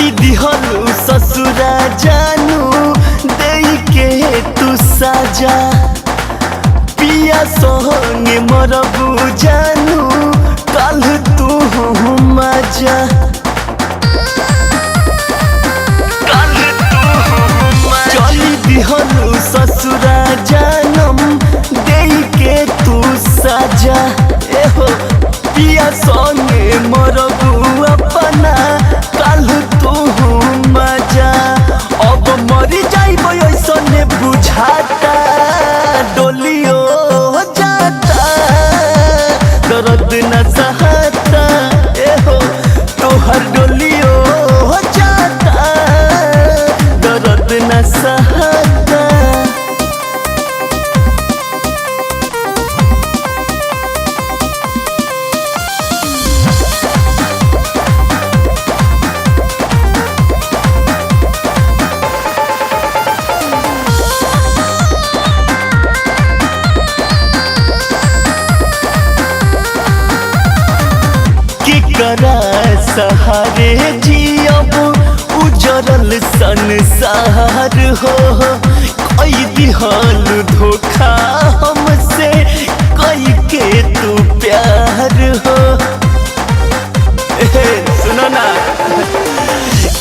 चली दिहलू ससुरा जानू दे के तू साजा पिया संगे मरबू जानू कल तू मजा चली दिहलू ससुरा जानम दे के तू साजा एहो पिया संगे मरबू अपना कल तू मजा अब मरी जाइब ऐसने बुझाता डोलियो जाता दर्द न सहता एहो तोहर डोलियो जाता दर्द न सहता। करा सहारे जियब उजरल संसार हो कई दिहल धोखा हमसे कई के तू प्यार हो सुनो ना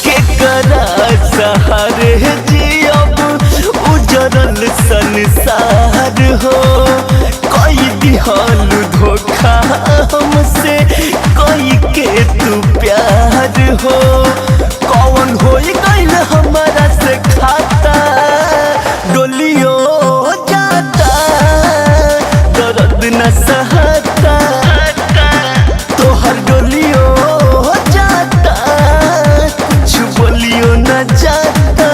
के करा सहारे जियब उजरल संसार हो कई दिहल धोखा हमसे कई के तू प्यार हो कौन हो गइल हमारा से खाता डोलियो जाता दर्द न सहता तोहर डोलियो जाता कुछ बोलियो न जाता।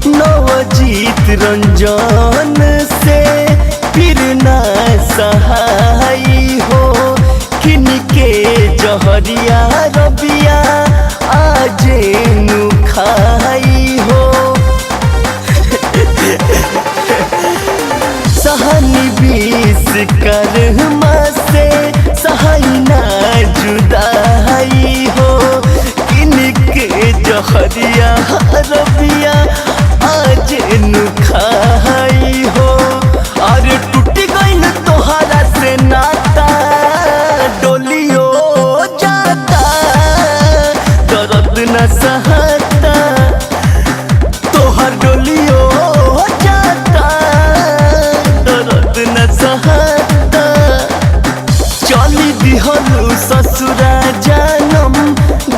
नवजीत रंजन से फिर ना सहाई हो किनके जहरिया रबिया आजे नु खाई हो सहनी बीस कर्मा से सहाई ना जुदाई हो किनके जहरिया रबिया आज नु खाई हो अरे टूटी गइल तोहरा से नाता डोलियो जाता दर्द न सहता तोहर डोलियो जाता दर्द न सहता चली दिहलू ससुरा जानम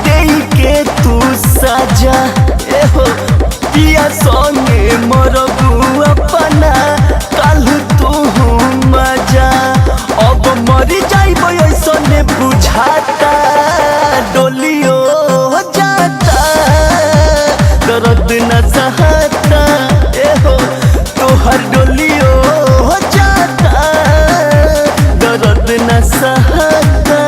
दे के तू साजा एहो पिया संगे मरबू अपना कल तू मजा अब मरी जाइब ऐसने बुझाता डोलियो जाता दर्द न सहता एहो तोहर डोलियो जाता दर्द न सहता।